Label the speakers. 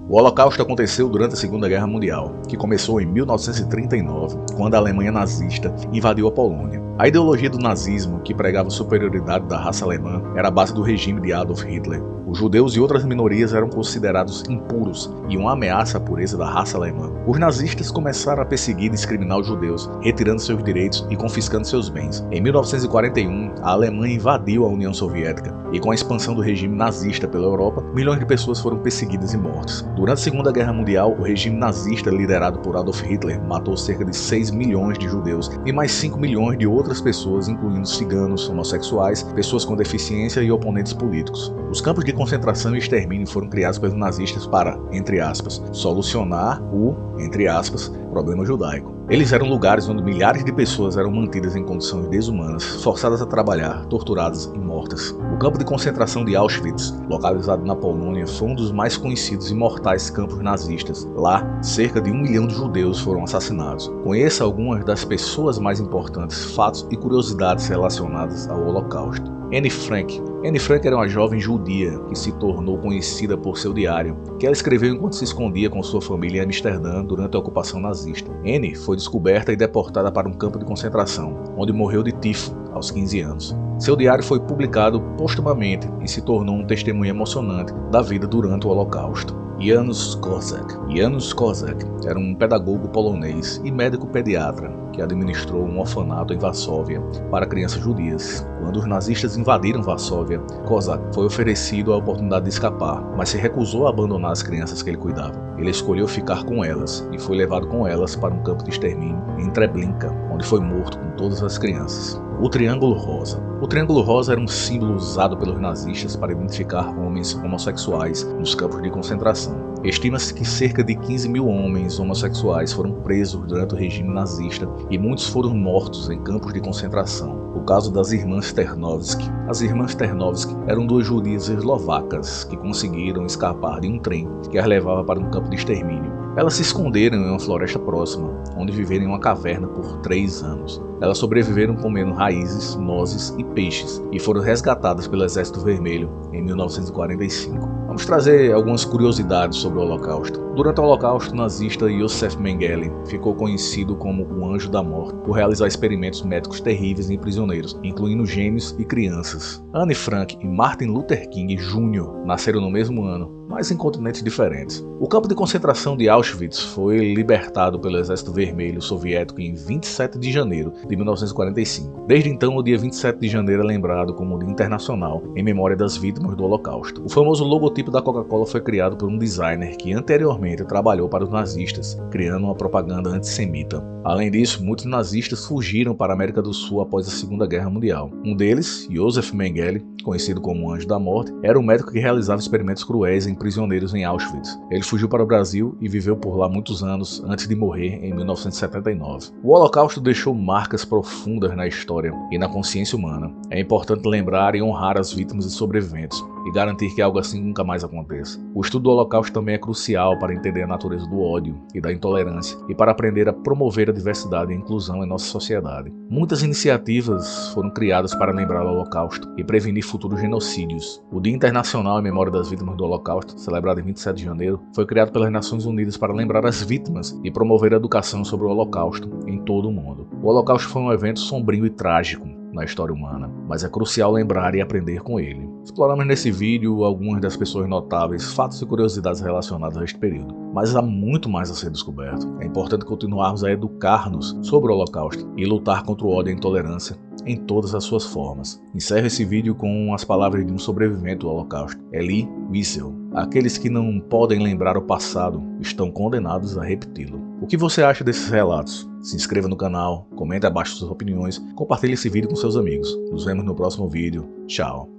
Speaker 1: O Holocausto aconteceu durante a Segunda Guerra Mundial, que começou em 1939, quando a Alemanha nazista invadiu a Polônia. A ideologia do nazismo, que pregava a superioridade da raça alemã, era a base do regime de Adolf Hitler. Os judeus e outras minorias eram considerados impuros e uma ameaça à pureza da raça alemã. Os nazistas começaram a perseguir e discriminar os judeus, retirando seus direitos e confiscando seus bens. Em 1941, a Alemanha invadiu a União Soviética e, com a expansão do regime nazista pela Europa, milhões de pessoas foram perseguidas e mortas. Durante a Segunda Guerra Mundial, o regime nazista liderado por Adolf Hitler matou cerca de 6 milhões de judeus e mais 5 milhões de outras pessoas, incluindo ciganos, homossexuais, pessoas com deficiência e oponentes políticos. Os campos de concentração e extermínio foram criados pelos nazistas para, entre aspas, solucionar o, entre aspas, problema judaico. Eles eram lugares onde milhares de pessoas eram mantidas em condições desumanas, forçadas a trabalhar, torturadas e mortas. O campo de concentração de Auschwitz, localizado na Polônia, foi um dos mais conhecidos e mortais campos nazistas. Lá, cerca de 1 milhão de judeus foram assassinados. Conheça algumas das pessoas mais importantes, fatos e curiosidades relacionadas ao Holocausto. Anne Frank. Anne Frank era uma jovem judia que se tornou conhecida por seu diário, que ela escreveu enquanto se escondia com sua família em Amsterdã durante a ocupação nazista. Anne foi descoberta e deportada para um campo de concentração, onde morreu de tifo aos 15 anos. Seu diário foi publicado postumamente e se tornou um testemunho emocionante da vida durante o Holocausto. Janusz Korczak. Janusz Korczak era um pedagogo polonês e médico pediatra que administrou um orfanato em Varsóvia para crianças judias. Quando os nazistas invadiram Varsóvia, Korczak foi oferecido a oportunidade de escapar, mas se recusou a abandonar as crianças que ele cuidava. Ele escolheu ficar com elas e foi levado com elas para um campo de extermínio em Treblinka, onde foi morto com todas as crianças. O Triângulo Rosa. O Triângulo Rosa era um símbolo usado pelos nazistas para identificar homens homossexuais nos campos de concentração. Estima-se que cerca de 15 mil homens homossexuais foram presos durante o regime nazista e muitos foram mortos em campos de concentração. O caso das irmãs Ternovsky. As irmãs Ternovsky eram duas judias eslovacas que conseguiram escapar de um trem que as levava para um campo de extermínio. Elas se esconderam em uma floresta próxima, onde viveram em uma caverna por 3 anos. Elas sobreviveram comendo raízes, nozes e peixes e foram resgatadas pelo Exército Vermelho em 1945. Vamos trazer algumas curiosidades sobre o Holocausto. Durante o Holocausto nazista, Josef Mengele ficou conhecido como o Anjo da Morte por realizar experimentos médicos terríveis em prisioneiros, incluindo gêmeos e crianças. Anne Frank e Martin Luther King Jr. nasceram no mesmo ano, mas em continentes diferentes. O campo de concentração de Auschwitz foi libertado pelo Exército Vermelho Soviético em 27 de janeiro de 1945. Desde então, o dia 27 de janeiro é lembrado como o Dia Internacional em memória das vítimas do Holocausto. O famoso logotipo da Coca-Cola foi criado por um designer que anteriormente trabalhou para os nazistas, criando uma propaganda antissemita. Além disso, muitos nazistas fugiram para a América do Sul após a Segunda Guerra Mundial. Um deles, Josef Mengele, conhecido como Anjo da Morte, era um médico que realizava experimentos cruéis em prisioneiros em Auschwitz. Ele fugiu para o Brasil e viveu por lá muitos anos antes de morrer em 1979. O Holocausto deixou marcas profundas na história e na consciência humana. É importante lembrar e honrar as vítimas e sobreviventes e garantir que algo assim nunca mais aconteça. O estudo do Holocausto também é crucial para entender a natureza do ódio e da intolerância e para aprender a promover a diversidade e a inclusão em nossa sociedade. Muitas iniciativas foram criadas para lembrar o Holocausto e prevenir futuros genocídios. O Dia Internacional em Memória das Vítimas do Holocausto, celebrado em 27 de janeiro, foi criado pelas Nações Unidas para lembrar as vítimas e promover a educação sobre o Holocausto em todo o mundo. O Holocausto foi um evento sombrio e trágico na história humana, mas é crucial lembrar e aprender com ele. Exploramos nesse vídeo algumas das pessoas notáveis, fatos e curiosidades relacionados a este período, mas há muito mais a ser descoberto. É importante continuarmos a educar-nos sobre o Holocausto e lutar contra o ódio e a intolerância em todas as suas formas. Encerro esse vídeo com as palavras de um sobrevivente do Holocausto, Elie Wiesel. Aqueles que não podem lembrar o passado estão condenados a repeti-lo. O que você acha desses relatos? Se inscreva no canal, comente abaixo suas opiniões, compartilhe esse vídeo com seus amigos. Nos vemos no próximo vídeo. Tchau!